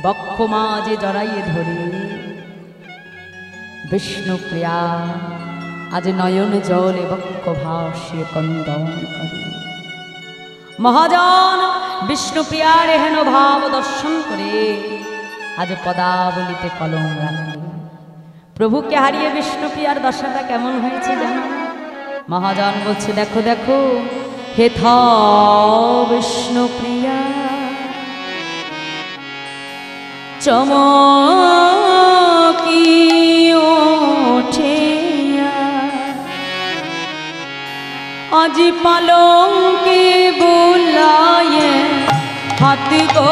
বক্ষ মাঝে জড়াইয়ে ধরে বিষ্ণুপ্রিয়া আজ নয়ন জলে বক্ষ ভাসিয়ে কন্দন করে। মহাজন বিষ্ণুপ্রিয়ার হেন ভাব দর্শন করে আজ পদাবলিতে কলম রাখে। প্রভুকে হারিয়ে বিষ্ণুপ্রিয়ার দশাটা কেমন হয়েছে জানো? মহাজন বলছে দেখো দেখো হেথ বিষ্ণুপ্রিয়া চমকি ওঠে আজ পালঙ্কে বুলায়ে হাত গো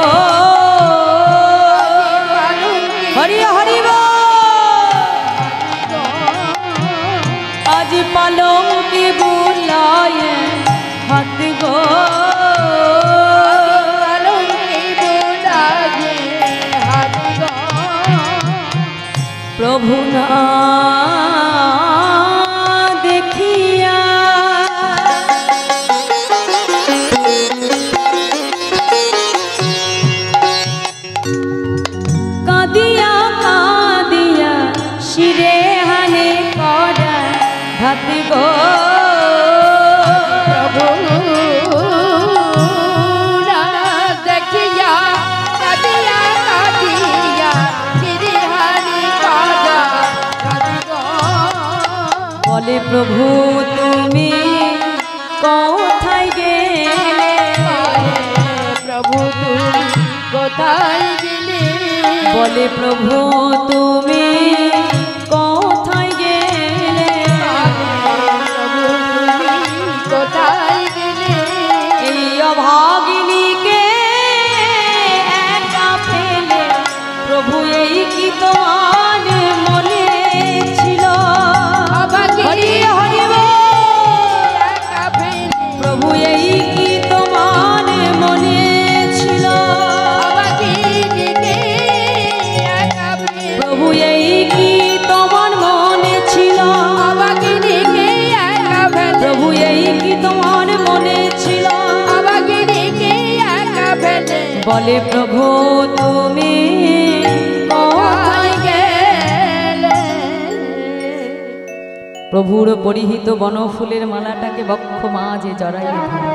হরি হরি আজ পালঙ্কে বুলায়ে হাত গো প্রভু না দেখিয়া কাঁদিয়া কাঁদিয়া শিরে হানে করা হাত গো প্রভু না দেখিয়া কাঁদিয়া কাঁদিয়া বলে প্রভু তুমি কোথায় গেলে প্রভু তুমি কোথায় গেলে বলে প্রভু তুমি কোথায় গেলে প্রভু তুমি কোথায় গেলে এই অভাগিনীকে একা ফেলে প্রভু এই কি তোমার মনে ছিল প্রভু এই কি তোমার মনে ছিল প্রভু এই কি তোমার মনে ছিল প্রভু এই কি তোমার মনে ছিল বলে প্রভু তুমি প্রভুর পরিহিত বনফুলের মালাটাকে বক্ষ মাঝে জড়াইয়ে ধরে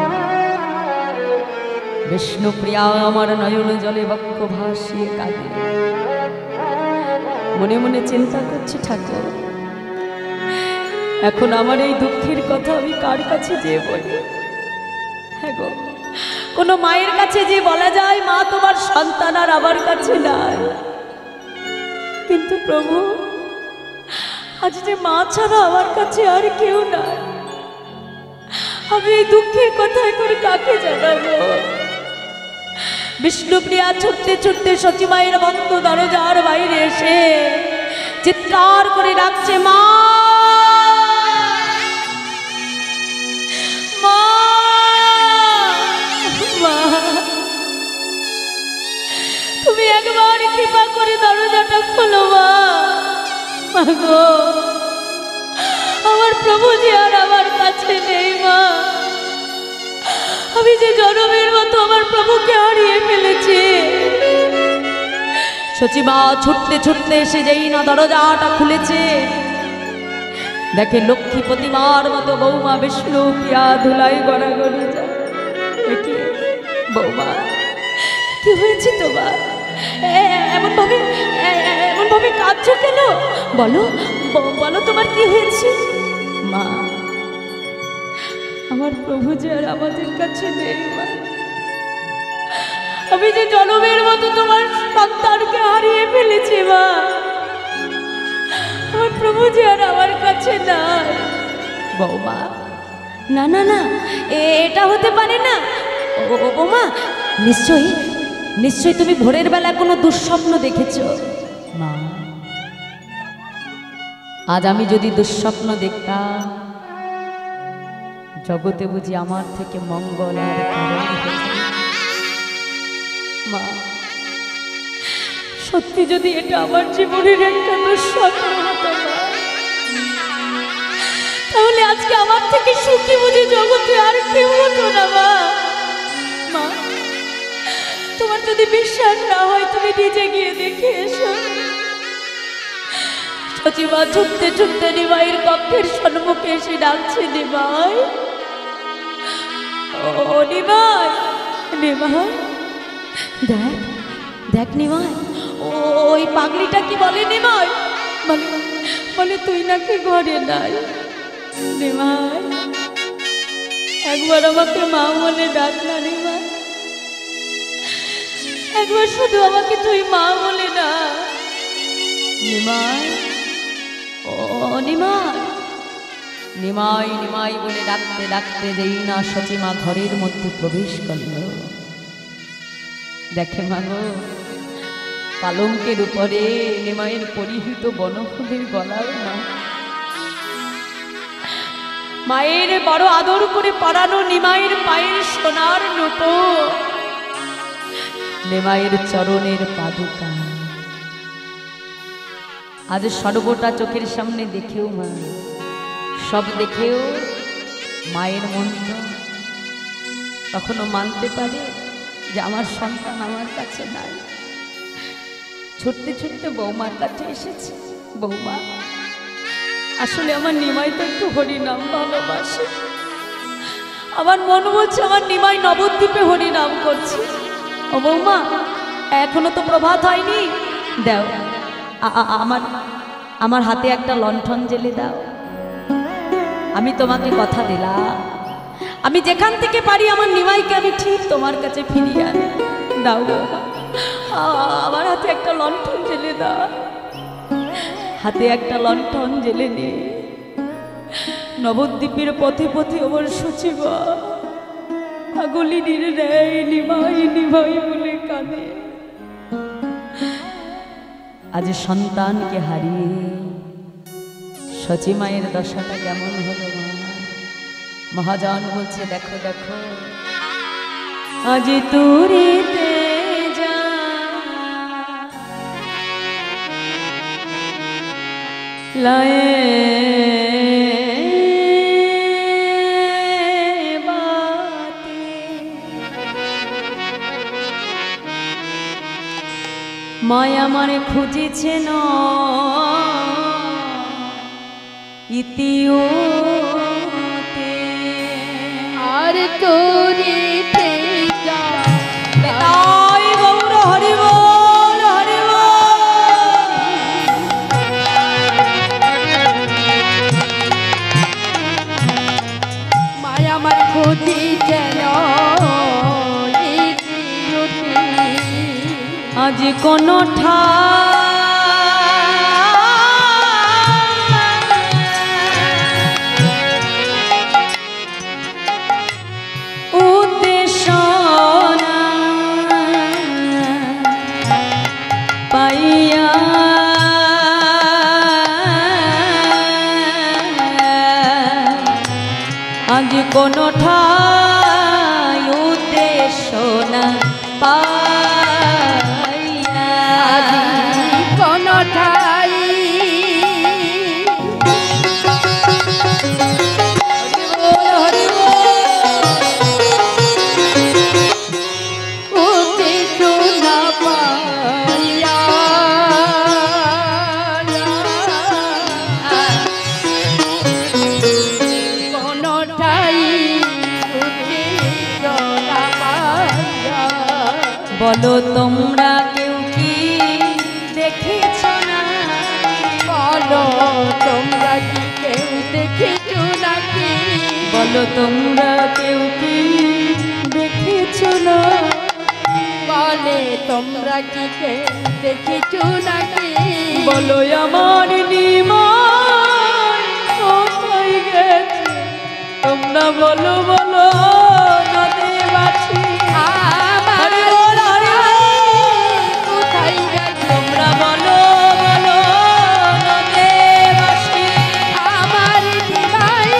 বিষ্ণুপ্রিয়া আমার নয়ন জলে বক্ষ ভাসিয়ে কাঁদে। মনে মনে চিন্তা করছি ঠাকুর এখন আমার এই দুঃখের কথা আমি কার কাছে যেয়ে বলি? হ্যাঁ গো, কোনো মায়ের কাছে যে বলা যায় মা তোমার সন্তান আর আমার কাছে নাই, কিন্তু প্রভু আজ যে মা ছাড়া আমার কাছে আর কেউ নাই। আমি এই দুঃখের কথা এখন কাকে জানাবো? বিষ্ণুপ্রিয়া ছুটতে ছুটতে সচি মায়ের বন্ধ দরজার বাইরে এসে চিৎকার করে ডাকছে মা মা মা, তুমি একবার কৃপা করে দরজাটা খোলো মা। গো আমার প্রভু যে আর আমার কাছে নেই মা, আমি যে জনমের মতো আমার প্রভুকে হারিয়ে ফেলেছি। সচিমা ছুটতে ছুটতে এসে যেই না দরজাটা খুলেছে দেখে লক্ষ্মী প্রতিমার মতো বৌমা বিষ্ণুপ্রিয়া ধুলাই গড়াগড়ি যায়। দেখি বৌমা কি হয়েছে তোমার? এমন ভাবে কাঁদছো কেন? বলো বলো তোমার কি হয়েছে? মা আমার প্রভু যে আর আমাদের কাছে নেই মা, আমি যে জনমের মতো তোমার সন্তানকে হারিয়ে ফেলেছি মা, আমার প্রভু যে আর আমার কাছে নাই। বৌমা না না না, এটা হতে পারে না। ও মা নিশ্চয়ই নিশ্চয়ই তুমি ভোরের বেলা কোনো দুঃস্বপ্ন দেখেছ। মা আজ আমি যদি দুঃস্বপ্ন দেখতাম জগতে বুঝি আমার থেকে মঙ্গল আর কারণ হতো। মা সত্যি যদি এটা আমার জীবনের একটা দুঃস্বপ্ন হতো মা, তাহলে আজকে আমার থেকে সুখী বুঝি জগতে আর কেউ হতো না। মা মা তোমার যদি বিশ্বাস না হয় তুমি নিজে গিয়ে দেখে এসো। সচিমা ছুটতে ছুটতে নিমাইয়ের কক্ষের সম্মুখে এসে ডাকছে, নিমাই, ও নিমাই, নিমাই, দেখ দেখ নিমাই, ওই পাগলিটা কি বলে নিমাই, বলে বলে তুই নাকি ঘরে নাই। নিমাই, একবার আমাকে মা বলে ডাক না নিমাই, একবার শুধু আমাকে তুই মা বলে না। নিমাই, ও নিমাই, নিমাই নিমাই বলে ডাকতে ডাকতে যেই না সচিমা ঘরের মধ্যে প্রবেশ করল, দেখে মাগো পালঙ্কের উপরে নিমাইয়ের পরিহিত বনফুলের গলার মা, মায়ের বড় আদর করে পরানো নিমাইয়ের পায়ের সোনার নূপুর, নিমাইয়ের চরণের পাদুকা। আজ সর্বটা চোখের সামনে দেখেও মা, সব দেখেও মায়ের মন তো কখনো মানতে পারে যে আমার সন্তান আমার কাছে নাই। ছুটতে ছুটতে বৌমার কাছে এসেছে, বৌমা আসলে আমার নিমাই তো একটু হরিনাম ভালোবাসে, আমার মন বলছে আমার নিমাই নবদ্বীপে হরিনাম করছে। ও বৌমা, এখনো তো প্রভাত হয়নি, দাও আমার হাতে একটা লণ্ঠন জেলে দাও। আমি তোমাকে কথা দিলাম, আমি যেখান থেকে পারি আমার নিমাইকে আমি ঠিক তোমার কাছে ফিরিয়ে আনি। দাও বৌমা, আমার হাতে একটা লণ্ঠন জেলে দাও। হাতে একটা লণ্ঠন জেলে নে নবদ্বীপের পথে পথে আমার সচিবা পাগলিনীর রেয় নিমাই নিমাই বলে কাঁদে। আজ সন্তানকে হারিয়ে সচিমায়ের দশাটা কেমন হলো মা। মহাজন বলছে, দেখো দেখো আজ তুরিতে যা লায়ে মায়া মারে খুঁজেছে ন ইতিওতে আর তোরিতে যা তাই গৌর হরি বল হরি বল। মায়া আমার খুঁজিছে আজ কোন উদ্দেশনা পাইয়া আজ কোন ঠাই উদ্দেশনা পাইয়া কোন ঠাই উদ্দেশনা পাইয়া কোন ঠাই উদ্দেশনা পাইয়া। বলো তোমরা কেউ কি দেখেছ না, বলো তোমরা কি কেউ দেখেছ নাকি, বলো তোমরা কেউ কি দেখেছ না, বলে তোমরা কি কেউ দেখেছ নাকি, বলো আমার নিমাই কোথায় গেছে, তোমরা বলো বলো নদীবাসী। আমার কোথায় গেছে, তোমরা বলো বলো নদীবাসী। আমার নিমাই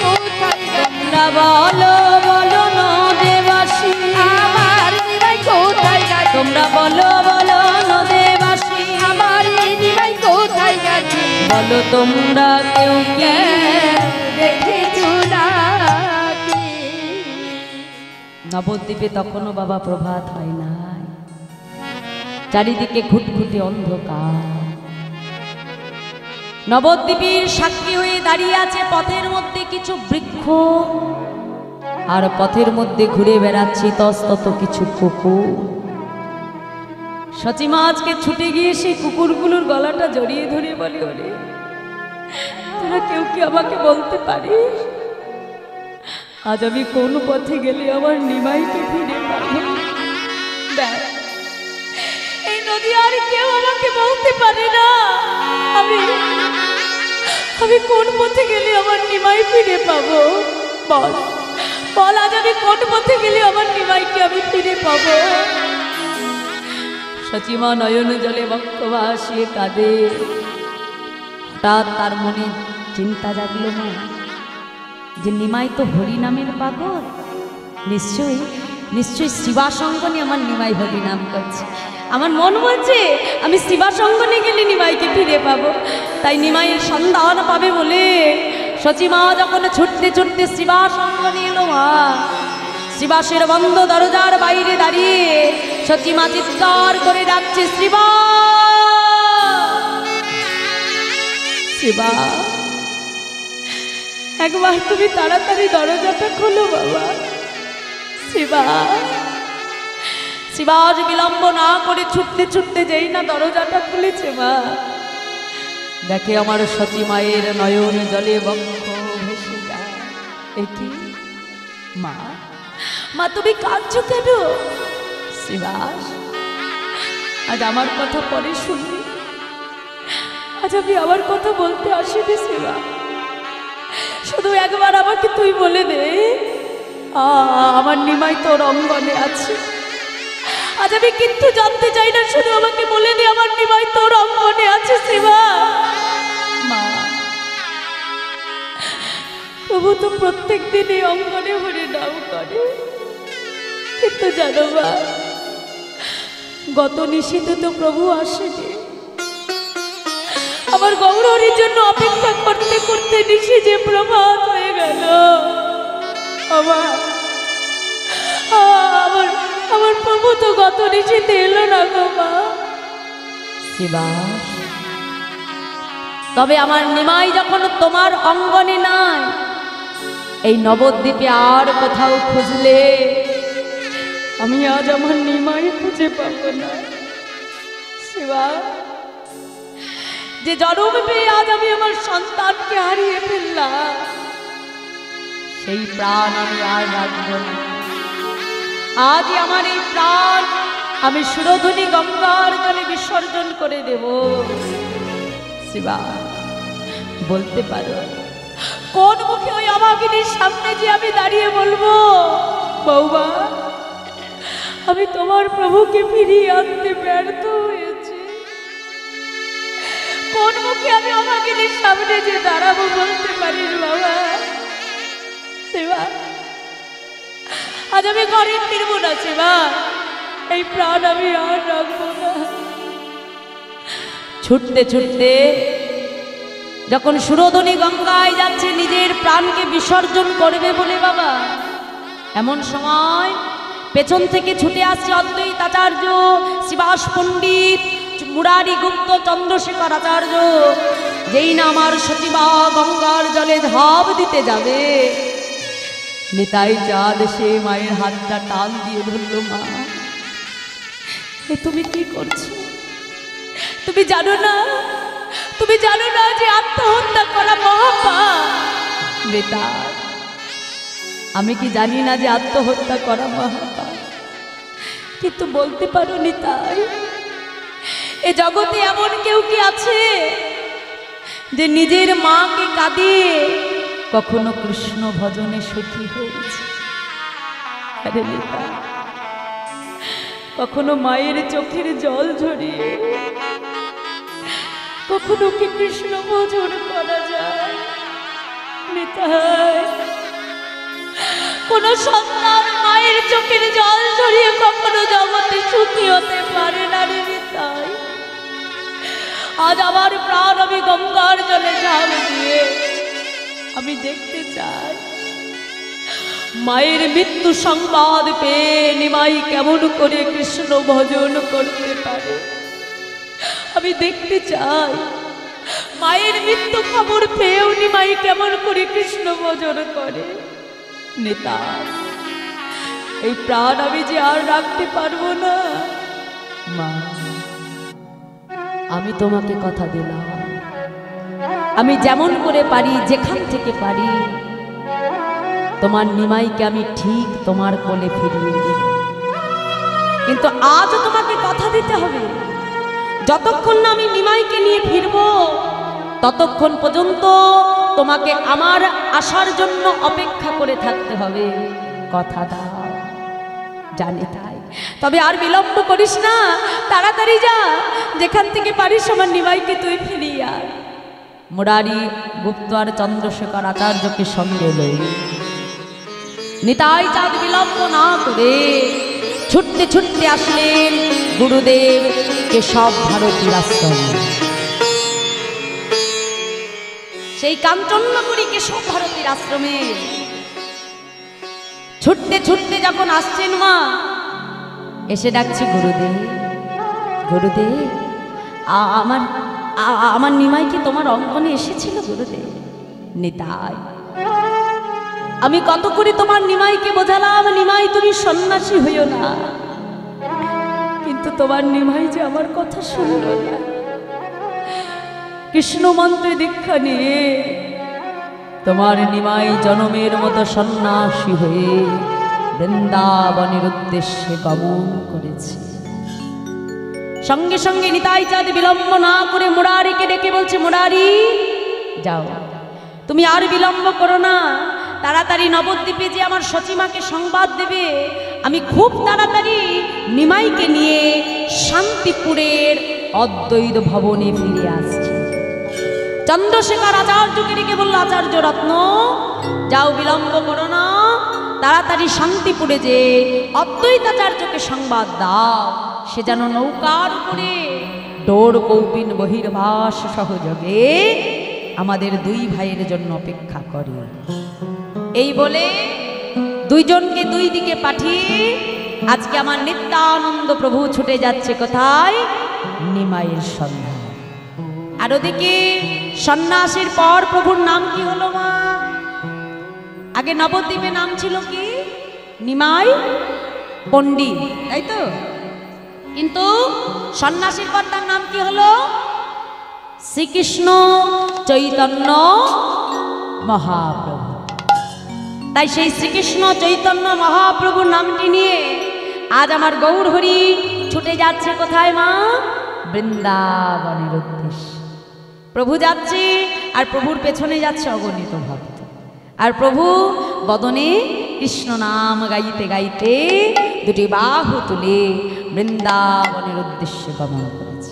কোথায় গেছে, তোমরা বলো বলো নদীবাসী। আমার নিমাই কোথায় গেছে, তোমরা বলো বলো নদীবাসী। আমার নিমাই কোথায় গেছে, বলো তোমরা কেউ কে দেখেছ নাকি। নবদ্বীপে তখনও বাবা প্রভাত হয় নাই। চারিদিকে ঘুটঘুটে অন্ধকার। নবদ্বীপের সাক্ষী হয়ে দাঁড়িয়ে আছে পথের মধ্যে কিছু বৃক্ষ, আর পথের মধ্যে ঘুরে বেড়াচ্ছে ইতস্তত কিছু কুকুর। সচিমা আজকে ছুটে গিয়ে সেই কুকুরগুলোর গলাটা জড়িয়ে ধরে বলে, ওরে তোরা কেউ কি আমাকে বলতে পারিস আজ আমি কোন পথে গেলে আমার নিমাইকে ফিরে পাবো? দেখ, এই নদী আর কেউ আমাকে বলতে পারে না আমি কোন পথে গেলে আমার নিমাই ফিরে পাবো। বল বল, আজ আমি কোন পথে গেলে আমার নিমাইকে আমি ফিরে পাবো? সচিমা নয়ন জলে বক্ষ ভাসিয়ে কাঁদে। হঠাৎ তার মনে চিন্তা জাগলো, মা যে নিমাই তো হরিনামের পাগল, নিশ্চয়ই শিবাসঙ্গনে আমার নিমাই হরিনাম করছে। আমার মন বলছে আমি শিবাসঙ্গনে গেলে নিমাইকে ফিরে পাবো। তাই নিমাইয়ের সন্ধান পাবে বলে সচিমা যখন ছুটতে ছুটতে শিবাসঙ্গনে এলো, মা শিবাসের বন্ধ দরজার বাইরে দাঁড়িয়ে সচিমা চিৎকার করে ডাকছে, শিবা শিবা, একবার তুমি তাড়াতাড়ি দরজাটা খোলো বাবা। শিবা শিবা আজ বিলম্ব না করে ছুটতে ছুটতে যেই না দরজাটা খুলেছে, মা দেখে আমার সচিমায়ের নয়ন জলে বক্ষ ভেসে যায়। এ কি মা, মা তুমি কাঁদছো কেন? শিবাস, আজ আমার কথা পরে শুনবি, আজ আমি আমার কথা বলতে আসিনি। শিবা, শুধু একবার আমাকে তুই বলে দে, আমার নিমাই তোর অঙ্গনে আছে। আজ আমি কিন্তু জানতে চাই না, শুধু আমাকে বলে দে আমার নিমাই তোর অঙ্গনে আছে। শিবা, মা প্রভু তো প্রত্যেক দিনই অঙ্গনে ভরে নাম করে, কিন্তু জানো মা, গত নিশীথে তো প্রভু আসেনি। আমার গৌরীর জন্য অপেক্ষা করতে করতে নিশি যে প্রভাত হয়ে গেল। আমার প্রভু তো গত নিশীথে এলো না গো মা। শিবাস, তবে আমার নিমাই যখন তোমার অঙ্গনে নাই, এই নবদ্বীপে আর কোথাও খুঁজলে আমি আজ আমার নিমাই খুঁজে পাবো না। শিবা, যে জন্ম পেয়ে আজ আমি আমার সন্তানকে হারিয়ে ফেললাম, সেই প্রাণ আমি আর রাখবো না। আজ আমার এই প্রাণ আমি সুরধনী গঙ্গার জলে বিসর্জন করে দেব। শিবা, বলতে পারো কোন মুখে ওই অভাগিনীর সামনে যে আমি দাঁড়িয়ে বলবো, বৌমা আমি তোমার প্রভুকে ফিরিয়ে আনতে ব্যর্থ হয়েছি? কোন মুখে আমি অভাগিনীর সামনে যে দাঁড়াবো বলতে পারিস বাবা? শিবা, আজ আমি ঘরে ফিরব না। শিবা, এই প্রাণ আমি আর রাখবো না। ছুটতে ছুটতে যখন সুরধনী গঙ্গায় যাচ্ছে নিজের প্রাণকে বিসর্জন করবে বলে বাবা, এমন সময় পেছন থেকে ছুটে আসছে অদ্বৈত আচার্য, শিবাস পণ্ডিত, মুরারি গুপ্ত, চন্দ্রশেখর আচার্য। যেই না আমার সচিবা গঙ্গার জলে ঝাঁপ দিতে যাবে, নিতাই চাঁদ সে মায়ের হাতটা টান দিয়ে ধরল। মা, তুমি কি করছো? তুমি জানো না, তুমি জানো না যে আত্মহত্যা করা মহাপাপ? নিতাই, আমি কি জানি না যে আত্মহত্যা করা মহাপাপ? কিন্তু বলতে পারো নিতাই, এ জগতে এমন কেউ কি আছে যে নিজের মাকে কাঁদিয়ে কখনো কৃষ্ণ ভজনে সুখী হয়েছে? আরে নিতাই, কখনো মায়ের চোখের জল ঝরিয়ে কখনো কি কৃষ্ণ ভজন করা যায়? নিতাই, কোন সন্তান মায়ের চোখের জল ঝরিয়ে কখনো জগতে সুখী হতে পারে না রে নিতাই। আজ আমার প্রাণ আমি গঙ্গার জলে ঝাঁপ দিয়ে আমি দেখতে চাই মায়ের মৃত্যু সংবাদ পেয়ে নিমাই কেমন করে কৃষ্ণ ভজন করতে পারে আমি দেখতে চাই। মায়ের মৃত্যু খবর পেয়েও নিমাই কেমন করে কৃষ্ণ ভজন করে। নেতা, এই প্রাণ আমি যে আর রাখতে পারবো না। মা, আমি তোমাকে কথা দিলাম, আমি যেমন করে পারি, যেখান থেকে পারি, তোমার নিমাইকে আমি ঠিক তোমার কোলে ফিরিয়ে দেব। কিন্তু আজও তোমাকে কথা দিতে হবে, যতক্ষণ না আমি নিমাইকে নিয়ে ফিরবো ততক্ষণ পর্যন্ত তোমাকে আমার আসার জন্য অপেক্ষা করে থাকতে হবে। কথা দাও। জানি তাই, তবে আর বিলম্ব করিস না, তাড়াতাড়ি যা, যেখান থেকে পারিস আমার নিমাইকে তুই ফিরিয়ে আয়। মুরারি গুপ্ত আর চন্দ্রশেখর আচার্যকে সঙ্গে লই নিতাই চাঁদ বিলম্ব না করে ছুটতে ছুটতে আসলেন গুরুদেব কেশব ভারতীর আশ্রমে। সেই কাঞ্চননগরী কেশব ভারতীর আশ্রমে ছুটতে ছুটতে যখন আসছেন মা, এসে ডাকছে গুরুদেব, গুরুদেব আমার নিমাই কি তোমার অঙ্গনে এসেছিল গুরুদেব? নিতাই, আমি কত করে তোমার নিমাইকে বোঝালাম, নিমাই তুমি সন্ন্যাসী হইও না, কিন্তু তোমার নিমাই যে আমার কথা শুনল না। কৃষ্ণ মন্ত্রে দীক্ষা নিয়ে তোমার নিমাই জনমের মতো সন্ন্যাসী হয়ে বৃন্দাবনের উদ্দেশ্যে গমন করেছে। সঙ্গে সঙ্গে নিতাই চাঁদ বিলম্ব না করে মুরারিকে ডেকে বলছে, মুরারি যাও, তুমি আর বিলম্ব করো না, তাড়াতাড়ি নবদ্বীপে যে আমার সচিমাকে সংবাদ দেবে, আমি খুব তাড়াতাড়ি নিমাইকে নিয়ে শান্তিপুরের অদ্বৈত ভবনে ফিরে আসছি। চন্দ্রশেখর আচার্যকে ডেকে বলল, আচার্য রত্ন যাও, বিলম্ব করো না, তাড়াতাড়ি শান্তিপুরে যে অদ্বৈতাচার্যকে সংবাদ দাও, সে যেন নৌকার উপরে ডোর কৌপিন বহির্ভাস সহযোগে আমাদের দুই ভাইয়ের জন্য অপেক্ষা করে। এই বলে দুইজনকে দুই দিকে পাঠিয়ে আজকে আমার নিত্যানন্দ প্রভু ছুটে যাচ্ছে কোথায়? নিমাইয়ের সন্ধান। আর ওদিকে সন্ন্যাসীর পর প্রভুর নাম কি হলো মা? আগে নবদ্বীপে নাম ছিল কি? নিমাই পণ্ডিত, তাই তো? কিন্তু সন্ন্যাসীর পর তার নাম কি হলো? শ্রীকৃষ্ণ চৈতন্য মহাপ্রভু। তাই সেই শ্রীকৃষ্ণ চৈতন্য মহাপ্রভুর নামটি নিয়ে আজ আমার গৌর হরি ছুটে যাচ্ছে কোথায় মা? বৃন্দাবনের উদ্দেশ্যে। প্রভু যাচ্ছে আর প্রভুর পেছনে যাচ্ছে অগণিত ভক্ত, আর প্রভু বদনে কৃষ্ণ নাম গাইতে গাইতে দুটি বাহু তুলে বৃন্দাবনের উদ্দেশ্যে গমন করেছে।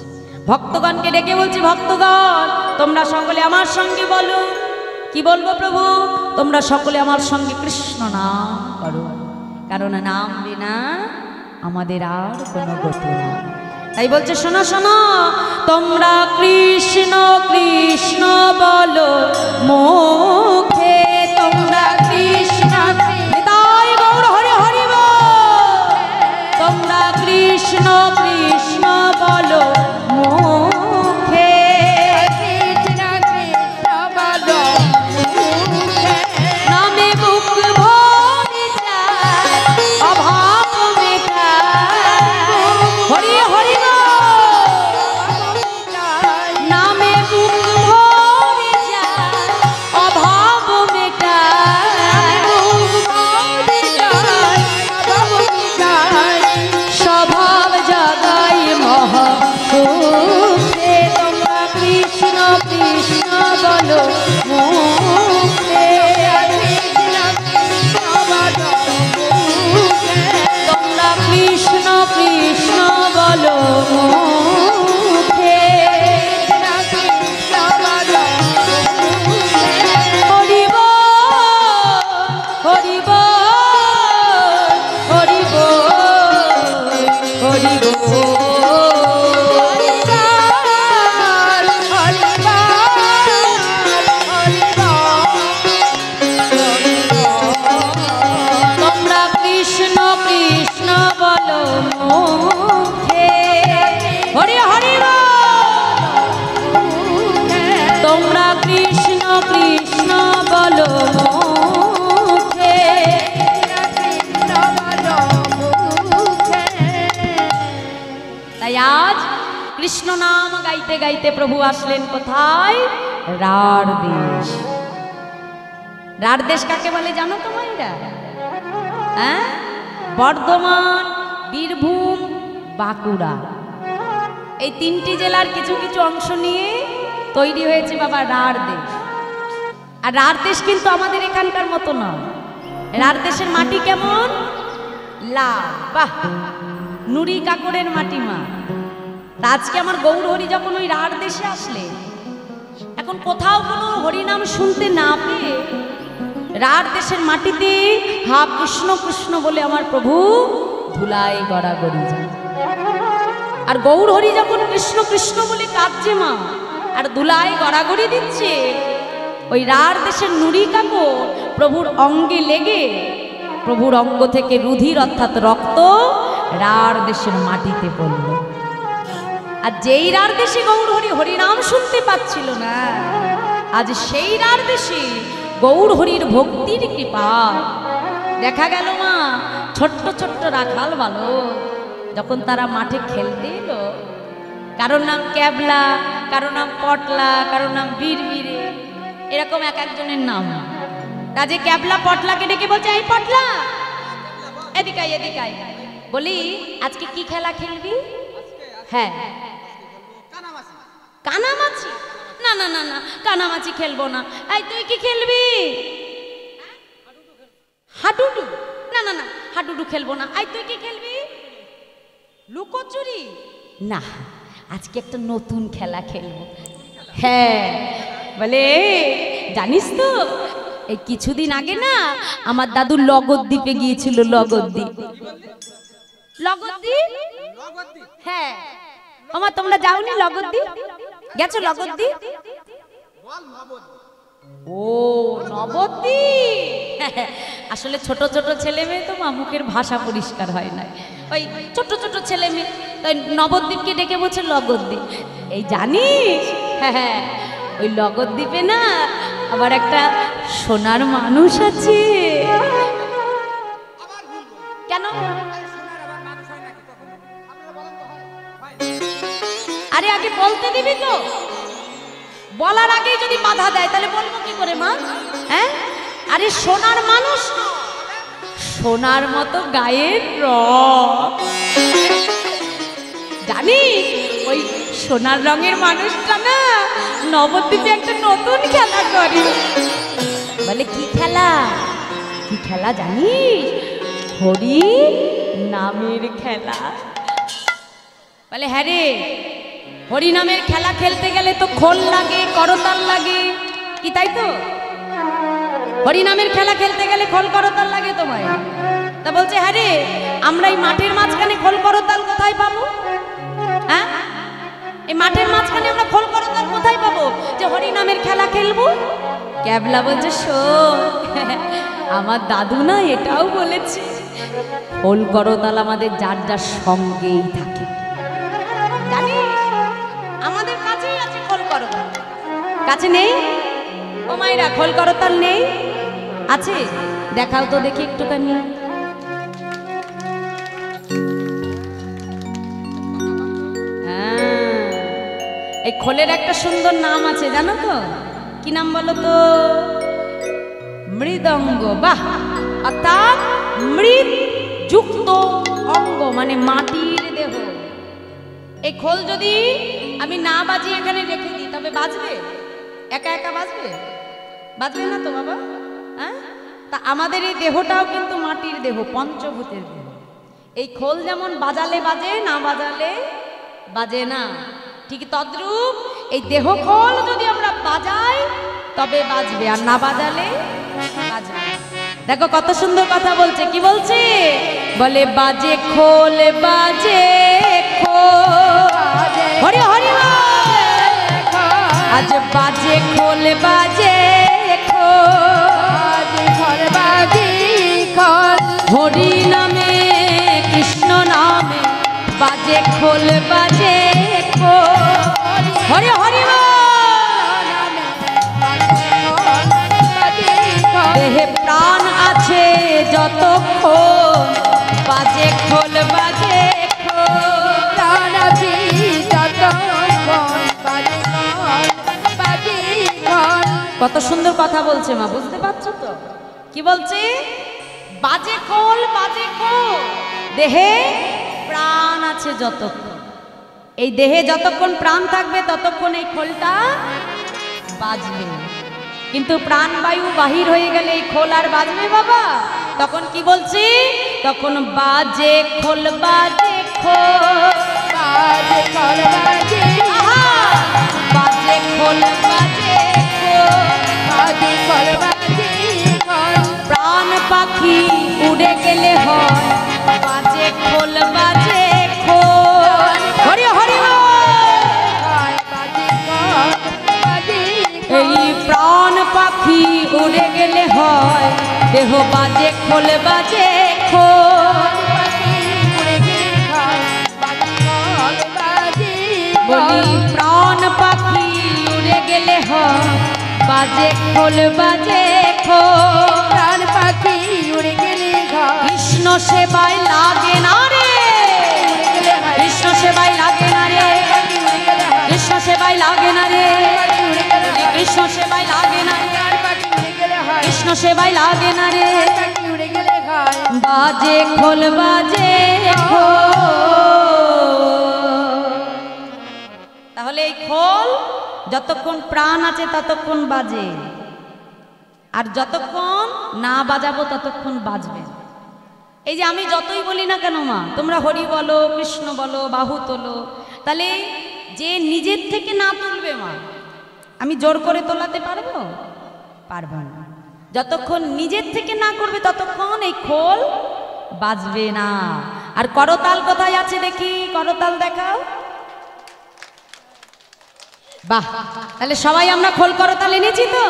ভক্তগণকে ডেকে বলছে, ভক্তগণ তোমরা সকলে আমার সঙ্গে বলো। কি বলবো প্রভু? তোমরা সকলে আমার সঙ্গে কৃষ্ণ নাম করো, কারণ নাম বিনা আমাদের আর কোনো গতি নেই। তাই বলছে, শোনো শোনো, তোমরা কৃষ্ণ কৃষ্ণ বলো মুখে, তোমরা কৃষ্ণ, তাই গৌর হরি হরি বল, তোমরা কৃষ্ণ কৃষ্ণ বলো মুখে, কৃষ্ণ কৃষ্ণ বলো মুখে, নামে বুক ভরে যায় অভাব মেটায়। হরি হরি নামে বুক ভরে যায় অভাব তাই আজ কৃষ্ণ নাম গাইতে গাইতে প্রভু আসলেন কোথায়? রাঢ় দেশ। রাঢ় দেশ কাকে বলে জানো তো মায়েরা? হ্যাঁ, বর্ধমান, বীরভূম, বাঁকুড়া, এই তিনটি জেলার কিছু কিছু অংশ নিয়ে তৈরি হয়েছে বাবা রাঢ় দেশ। আর রাঢ় দেশ কিন্তু আমাদের এখানকার মতো নয়। রাঢ় দেশের মাটি কেমন? লাল, বাহ, নুড়ি কাকড়ের মাটি মা। আজকে আমার গৌরহরি যখন ওই রাঢ় দেশে আসলে, এখন কোথাও কোনো হরিনাম শুনতে না পেয়ে রাঢ় দেশের মাটিতে হা কৃষ্ণ কৃষ্ণ বলে আমার প্রভু ধুলাই গড়াগড়ি যায়। আর গৌরহরি যখন কৃষ্ণ কৃষ্ণ বলে কাঁদছে মা আর ধুলাই গড়াগড়ি দিচ্ছে, ওই রাঢ় দেশের নুড়ি কাকড় প্রভুর অঙ্গে লেগে প্রভুর অঙ্গ থেকে রুধির অর্থাৎ রক্ত রাঢ় দেশের মাটিতে পড়ল। আর যেই রাঢ় দেশে গৌরহরি হরিনাম শুনতে পাচ্ছিল না, আজ সেই রাঢ় দেশে গৌরহরির ভক্তির কৃপা দেখা গেল মা। ছোট্ট ছোট্ট রাখাল বালক যখন তারা মাঠে খেলতে এলো, কারোর নাম ক্যাবলা, কারোর নাম পটলা, কারোর নাম বীরবীরে, এরকম এক একজনের নাম। কাজে ক্যাবলা পটলাকে ডেকে বলছে, এই পটলা এদিকাই এদিকাই, বলি আজকে কি খেলা খেলবি? হ্যাঁ, কানামাছি। না না না না, কানামাছি খেলবো না। এই তুই কি খেলবি? হাডুডু। না না না, হাডুডু খেলবো না। এই তুই কি খেলবি? লুকোচুরি। না, আজকে একটা নতুন খেলা খেলবো। হ্যাঁ, বলে জানিস তো এই কিছুদিন আগে না আমার দাদু লগদ্বীপে গিয়েছিল। লগদ্বীপ, লগদ্বীপ। হ্যাঁ, আমার তোমরা যাওনি লগদ্বীপ? গেছো লগদ্বীপ? ও নবদ্বীপ। আসলে ছোট ছোট ছেলে মেয়ে তো মা মুখের ভাষা পরিষ্কার হয় না, ওই ছোট ছোট ছেলে মেয়ে তাই নবদ্বীপকে ডেকে বলছে লগদ্বীপ। এই জানিস, হ্যাঁ, ওই লগদ্বীপে না আবার একটা সোনার মানুষ আছে। কেন? আরে আগে বলতে দিবি তো, বলার আগেই যদি বাধা দেয় তাহলে বলবো কি করে মা? হ্যাঁ, আরে সোনার মানুষ, সোনার মতো গায়ের রং। জানিস ওই সোনার রঙের মানুষটা না নবদ্বীপে একটা নতুন খেলা করে। বলে কি খেলা? কি খেলা জানিস? হরি নামের খেলা। বলে হ্যাঁ রে, হরি নামের খেলা খেলতে গেলে তো খোল লাগে, করতাল লাগে, কি তাই তো? হরি নামের খেলা খেলতে গেলে খোল করতাল লাগে তোমায়। তা বলছে হ্যাঁ রে, আমরা এই মাঠের মাঝখানে খোল করতাল কোথায় পাবো? হ্যাঁ, এই মাঠের মাঝখানে আমরা খোল করতাল কোথায় পাবো যে হরি নামের খেলা খেলবো? ক্যাবলা বলছে শোন, আমার দাদু না এটাও বলেছে, খোল করতাল আমাদের যার যার সঙ্গেই থাকে। জানিস আমাদের কাছেই আছে খোল করতাল। কাছে নেই? ও মায়েরা, খোল করতাল নেই? আছে? দেখাও তো দেখি একটুখানি। এই খোলের একটা সুন্দর নাম আছে জানো তো? কি নাম বলো তো? মৃদঙ্গ। বাহ, অর্থাৎ মৃৎ যুক্ত অঙ্গ, মানে মাটির দেহ। এই খোল যদি আমি না বাজিয়ে এখানে রেখে দিই তবে বাজবে? একা একা বাজবে? বাজবে না তো বাবা। হ্যাঁ, তা আমাদের এই দেহটাও কিন্তু মাটির দেহ, পঞ্চভূতের দেহ। এই খোল যেমন বাজালে বাজে, না বাজালে বাজে না, ঠিক তদ্রূপ এই দেহ খোল যদি আমরা বাজাই তবে বাজবে, আর না বাজালে বাজবে। দেখো কত সুন্দর কথা বলছে। কি বলছে? বলে বাজে খোল, বাজে খোল, হরি হরি আজ বাজে খোল, বাজে খোল, বাজে খোল, হরি নামে কৃষ্ণ নামে বাজে খোল, বাজে খোল, হরি হরি দেহে প্রাণ আছে যতক্ষণ বাজে খোল, বাজে খোল, প্রাণ কত সুন্দর কথা বলছে মা, বুঝতে পারছো তো? কি বলছে? বাজে খোল বাজে খোল, দেহে প্রাণ আছে যতক্ষণ, এই দেহে যতক্ষণ প্রাণ থাকবে ততক্ষণ এই খোলটা বাজবে। কিন্তু প্রাণবায়ু বাহির হয়ে গেলে এই খোল আর বাজবে বাবা? তখন কি বলছি? তখন বাজে খোল বাজে খোল, বাজে খোল বাজে, আহা! বাজে খোল বাজে খোল, বাজে খোল বাজে খোল, প্রাণ পাখি উড়ে গেলে হয় বাজে খোল বাজে খোল। হরি হরি বল। বাজে খোল বাজে খোল, এই প্রাণ পাখি উড়ে গেলে হয় দেহ বাজে খোল বাজে খোল। বলি প্রাণ পাখি উড়ে গেলে হয় বাজে খোল বাজে খোল। প্রাণ পাখি উড়ে গেলে ঘর, কৃষ্ণ সেবায় লাগে না রে, কৃষ্ণ সেবায় লাগে না রে, কৃষ্ণ সেবায় লাগে না রে, কৃষ্ণ সেবায় লাগে না রে, কৃষ্ণ সেবায় লাগে না রে। উড়ে গেলে ঘর, বাজে খোল বাজে খোল। তাহলে এই খোল যতক্ষণ প্রাণ আছে ততক্ষণ বাজে, আর যতক্ষণ না বাজাবো ততক্ষণ বাজবে। এই যে আমি যতই বলি না কেন মা, তোমরা হরি বলো কৃষ্ণ বলো বাহু তোলো, তাহলে যে নিজের থেকে না তুলবে মা, আমি জোর করে তোলাতে পারবো? পারবো না। যতক্ষণ নিজের থেকে না করবে ততক্ষণ এই খোল বাজবে না। আর করতাল কোথায় আছে দেখি? করতাল দেখাও। বাহ, তাহলে সবাই আমরা খোল করতাল এনেছি তো?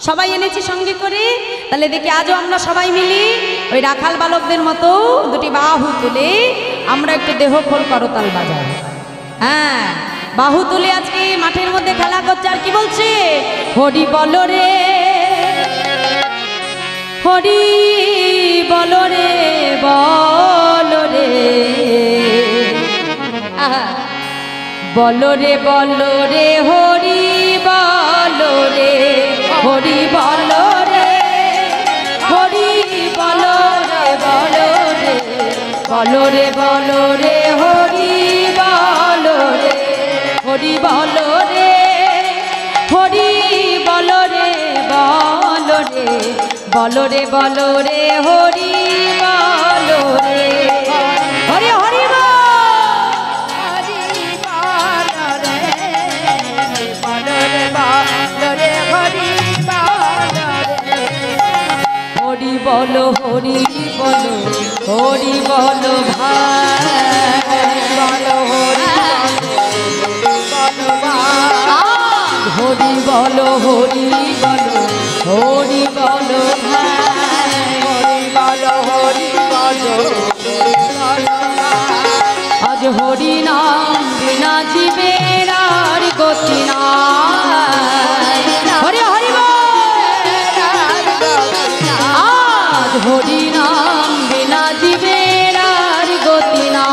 সবাই এনেছি সঙ্গে করে। তাহলে দেখি আজও আমরা সবাই মিলি ওই রাখাল বালকদের মতো দুটি বাহু তুলে আমরা একটু দেহ খোল করতাল বাজাই। হ্যাঁ, বাহু তুলে আজকে মাঠের মধ্যে খেলা করছে। আর কি বলছে? হরি বল রে, হরি বল রে, বল রে, আহা, বল রে বল রে, হরি বল রে, হরি বল রে, হরি বল রে, বল রে, বল রে, বল রে, হরি বল রে, হরি বল রে, হরি বল রে, বল রে, বল রে, বল রে, হরি বল রে। হরি হরি বল। হরি বলো হরি বলো, হরি বলো ভাই, বলো হরি হরি বলো, হরি বলো, হরি বলো ভাই, হরি বলো, হরি বলো, আজ হরি নাম বিনা জীবের আর গতি নাই। হরি হরি বল। আজ হরি নাম বিনা জীবের আর গতি নাই।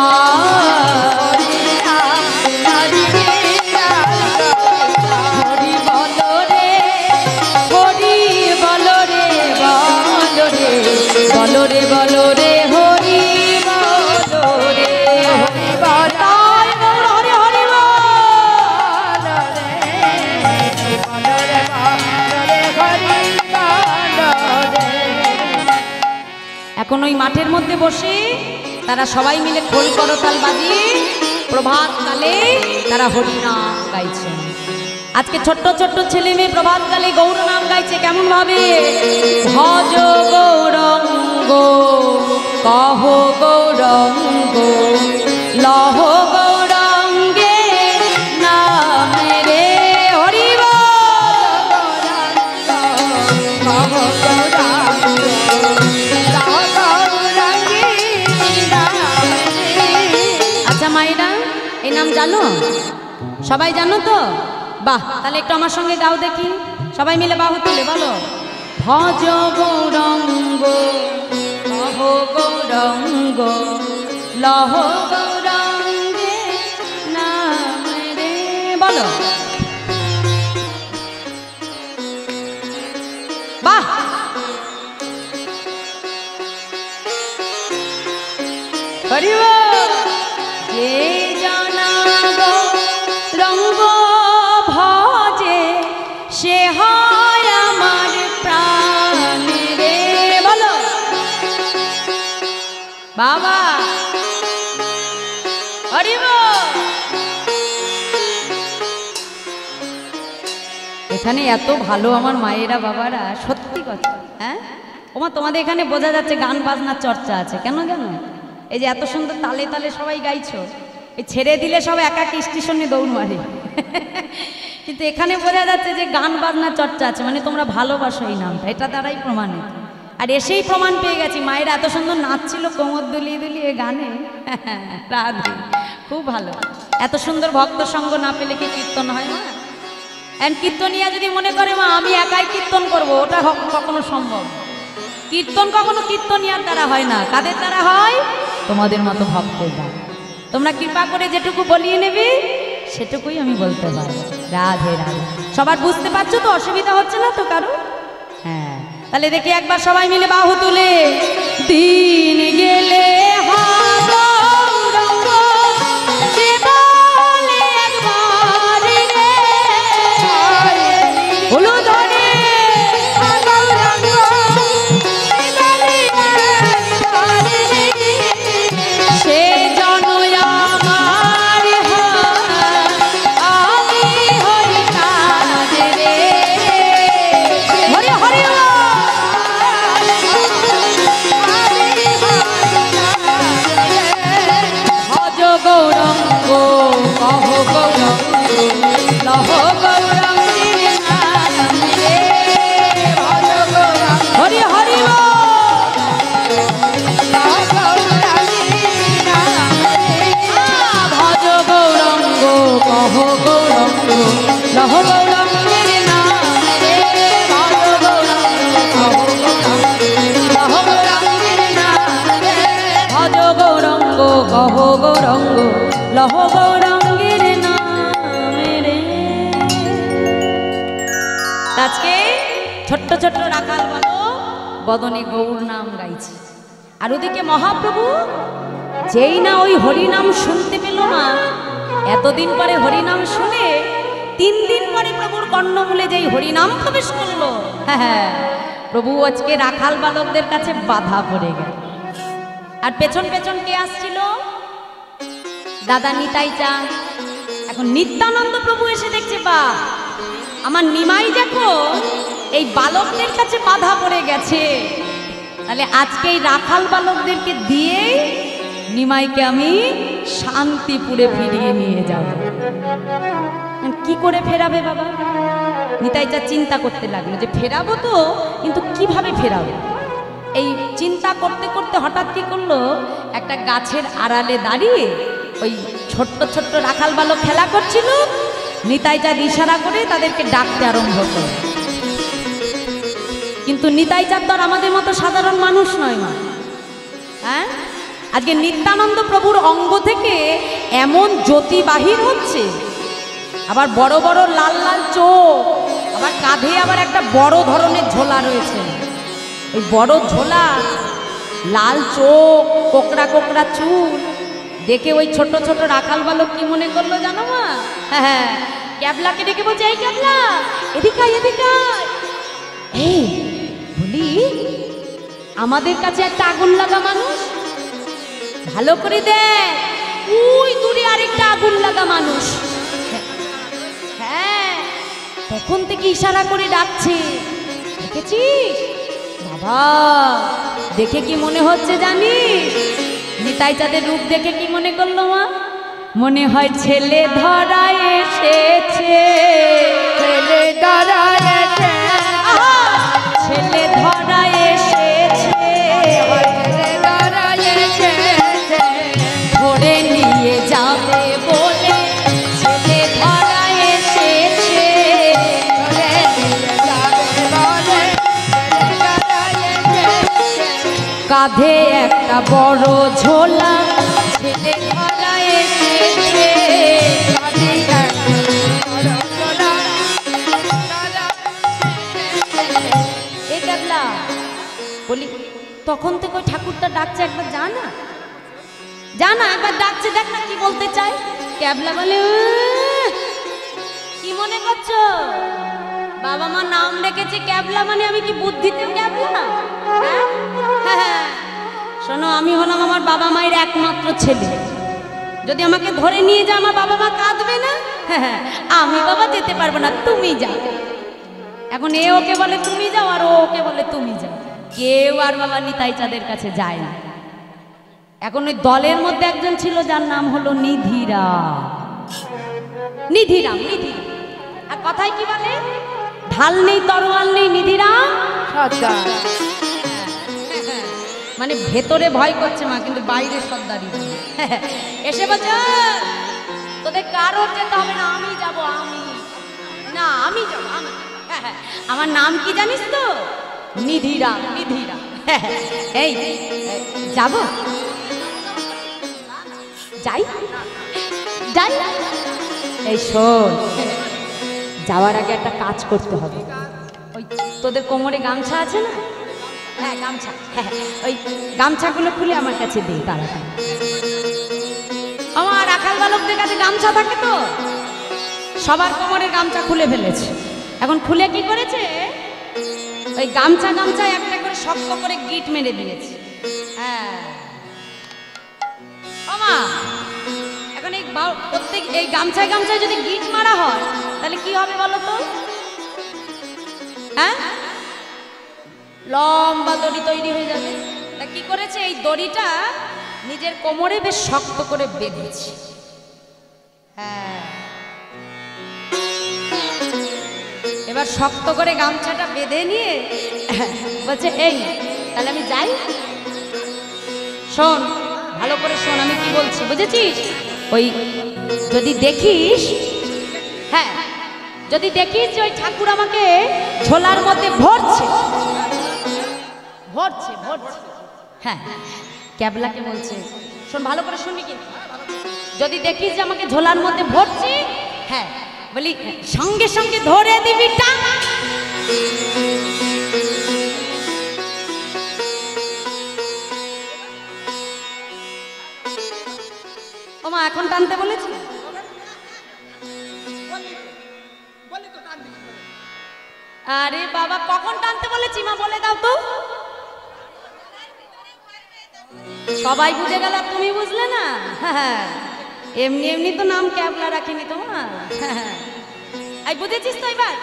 হরি বল রে, হরি বল রে, বল রে, বল রে, বল রে, হরি বল রে, হরি বল। তাই বল হরি হরি বল। এখন ওই মাঠের মধ্যে বসে তারা সবাই মিলে খোল করতাল বাজিয়ে প্রভাত কালে তারা হরিনাম গাইছেন। আজকে ছোট্ট ছোট্ট ছেলে মেয়ে প্রভাত কালে গৌর নাম গাইছে। কেমন ভাবে? ভজ গৌরঙ্গ, কহ গৌরঙ্গ, লহ গৌরঙ্গে নাম রে। হরি বল। আচ্ছা মায়েরা, এই নাম জানো? সবাই জানো তো? বাহ, তাহলে একটু আমার সঙ্গে গাও দেখি। সবাই মিলে বাহু তুলে বলো। ভজ গৌরঙ্গ, লহ গৌরঙ্গ, লহ গৌরঙ্গে নাম রে। বলো। এখানে এত ভালো আমার মায়েরা বাবারা, সত্যি কথা। হ্যাঁ ওমা, তোমাদের এখানে বোঝা যাচ্ছে গান বাজনার চর্চা আছে। কেন জানো? এই যে এত সুন্দর তালে তালে সবাই গাইছো, এই ছেড়ে দিলে সব একা স্টেশনে দৌড় মারে। কিন্তু এখানে বোঝা যাচ্ছে যে গান বাজনার চর্চা আছে, মানে তোমরা ভালোবাসো এই নামটা, এটা দ্বারাই প্রমাণিত। আর এসেই প্রমাণ পেয়ে গেছি, মায়েরা এত সুন্দর নাচছিল কোমর দুলিয়ে দুলিয়ে গানে। রাধে, খুব ভালো। এত সুন্দর ভক্ত সঙ্গ না পেলে কি কীর্তন হয় না? এন্ড কীর্তনিয়া যদি মনে করে মা আমি একাই কীর্তন করব, ওটা কখনো সম্ভব। কীর্তন কখনো কীর্তনিয়ার দ্বারা হয় না। কাদের দ্বারা হয়? তোমাদের মতো ভক্তের দ্বারা। তোমরা কৃপা করে যেটুকু বলিয়ে নেবে সেটুকুই আমি বলতে পারি। রাধে রাধে। সবার বুঝতে পারছো তো? অসুবিধা হচ্ছে না তো কারো? হ্যাঁ, তাহলে দেখি একবার সবাই মিলে বাহু তুলে দিন গেলে কহ গৌরঙ্গ লহ গৌরঙ্গের নামে রে। আজকে ছোট্ট ছোট্ট রাখাল বলো বদনে গৌর নাম গাইছে। আর ওদিকে মহাপ্রভু যেই না ওই হরিনাম শুনতে পেল না, এতদিন পরে হরিনাম শুনে 3 দিন পরে প্রভুর কর্ণমূলে যেই হরিনাম প্রবেশ করলো, হ্যাঁ প্রভু আজকে রাখাল বালকদের কাছে বাধা পড়ে গেল। আর পেছন পেছন কে আসছিল? দাদা নিতাই চাঁদ। এখন নিত্যানন্দ প্রভু এসে দেখছে, বা আমার নিমাই যখন এই বালকদের কাছে বাধা পড়ে গেছে, তাহলে আজকে এই রাখাল বালকদেরকে দিয়ে নিমাইকে আমি শান্তিপুরে ফিরিয়ে নিয়ে যাব। কি করে ফেরাবে বাবা? নিতাই চাঁদ চিন্তা করতে লাগলো যে ফেরাবো তো, কিন্তু কিভাবে ফেরাবো। এই চিন্তা করতে করতে হঠাৎ কি করলো, একটা গাছের আড়ালে দাঁড়িয়ে ওই ছোট্ট ছোট্ট রাখাল বালক খেলা করছিল, নিতাই চাঁদ ইশারা করে তাদেরকে ডাকতে আরম্ভ করল। কিন্তু নিতাই চাঁদ তো আর আমাদের মতো সাধারণ মানুষ নয় মা। হ্যাঁ, আজকে নিত্যানন্দ প্রভুর অঙ্গ থেকে এমন জ্যোতি বাহির হচ্ছে, আবার বড় বড় লাল লাল চোখ, আবার কাঁধে আবার একটা বড় ধরনের ঝোলা রয়েছে। ওই বড় ঝোলা, লাল চোখ, কোকড়া কোকড়া চুল দেখে ওই ছোট ছোট রাখাল বালক কি মনে করলো জানো মা? হ্যাঁ, ক্যাবলাকে ডেকে বলছে, এই ক্যাবলা এদিকে আয়, এদিকে আয়। এই বলি, আমাদের কাছে একটা আগুন লাগা মানুষ, ভালো করে দেখ, ওই দূরে আরেকটা আগুন লাগা মানুষ। হ্যাঁ, তখন থেকে ইশারা করে ডাকছে, দেখেছিস বাবা? দেখে কি মনে হচ্ছে জানিস? নিতাই চাঁদের রূপ দেখে কি মনে করলো মা? মনে হয় ছেলে ধরা এসেছে, ছেলে ধরা এসেছে, ছেলে ধরা এসেছে, ছেলে ধরা এসেছে, ধরে নিয়ে যাবে বলে ছেলে ধরা এসেছে, ধরে নিয়ে যাবে বলে ছেলে ধরা এসেছে, কাঁধে একটা বড় ঝোলা, ছেলে ধরা এসেছে। কাঁধে একটা বড় ঝোলা, ধরা এসেছে। এ ক্যাবলা বলি, তখন থেকে ওই ঠাকুরটা ডাকছে, একবার যা না, যা না, একবার ডাকছে, দেখ না কি বলতে চায়। ক্যাবলা বলে, কি মনে করছো? বাবা মা নাম রেখেছে ক্যাবলা, মানে আমি কি বুদ্ধিতেও ক্যাবলা? হ্যাঁ, শোনো, আমি হলাম আমার বাবা মায়ের একমাত্র ছেলে। যদি আমাকে ধরে নিয়ে যা, আমার বাবা মা কাঁদবে না? হ্যাঁ, আমি বাবা যেতে পারবো না, তুমি যাও। এখন এ ওকে বলে তুমি যাও আর ও ওকে বলে তুমি যাও, কেউ আর বাবা নিতাই চাঁদের কাছে যায় না। এখন ওই দলের মধ্যে একজন ছিল যার নাম হলো নিধিরাম। নিধিরাম নিধিরাম আর কথায় কি বলে, ঢাল নেই তরোয়াল নেই নিধিরাম সর্দার। মানে ভেতরে ভয় করছে মা, কিন্তু বাইরে সর্দারি এসে বলছে তোদের কারোর যেতে হবে না, আমি যাব, আমি না আমি যাব, আমি আমার নাম কি জানিস তো, নিধিরাম নিধিরাম। এই যাব, যাই যাই। এই শোন, যাওয়ার আগে একটা কাজ করতে হবে। ওই তোদের কোমরে গামছা আছে না, হ্যাঁ গামছা, হ্যাঁ ওই গামছাগুলো খুলে আমার কাছে দে তাড়াতাড়ি। আমার রাখাল বালকদের কাছে গামছা থাকে তো, সবার কোমরে গামছা খুলে ফেলেছে। এখন খুলে কি করেছে, ওই গামছা গামছায় একটা করে শক্ত করে গিট মেরে দিয়েছে। হ্যাঁ মামা, এখন এই প্রত্যেক এই গামছায় গামছায় যদি গিট মারা হয় তাহলে কি হবে বলো তো? হ্যাঁ, লম্বা দড়ি তৈরি হয়ে যাবে। তা কি করেছে, এই দড়িটা নিজের কোমরে বেশ শক্ত করে বেঁধেছে। হ্যাঁ, এবার শক্ত করে গামছাটা বেঁধে নিয়ে বলছে এই তাহলে আমি যাই। শোন ভালো করে শোন, আমি কি বলছি বুঝেছিস? ওই যদি দেখিস, হ্যাঁ যদি দেখিস যে ওই ঠাকুর আমাকে ঝোলার মধ্যে ভরছে ভরছে ভরছে, হ্যাঁ ক্যাবলাকে বলছে শোন ভালো করে শুনবি কিন্তু, যদি দেখিস যে আমাকে ঝোলার মধ্যে ভরছি, হ্যাঁ বলি সঙ্গে সঙ্গে ধরে দিবি টান। ওমা এখন টানতে বলেছি? আরে বাবা কখন টানতে বলেছি মা, বলে দাও তো। সবাই বুঝে গেল, তুমি বুঝলে না? এমনি এমনি তো নাম ক্যাবলা রাখিনি তোমার। এই বুঝেছিস তো এবার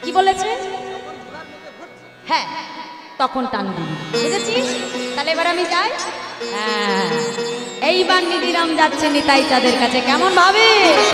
কি বলেছে? হ্যাঁ তখন টান দিবি, বুঝেছিস? তাহলে এবার আমি যাই। হ্যাঁ এইবার নিধিরাম যাচ্ছে নিতাই চাঁদের কাছে, কেমন ভাবে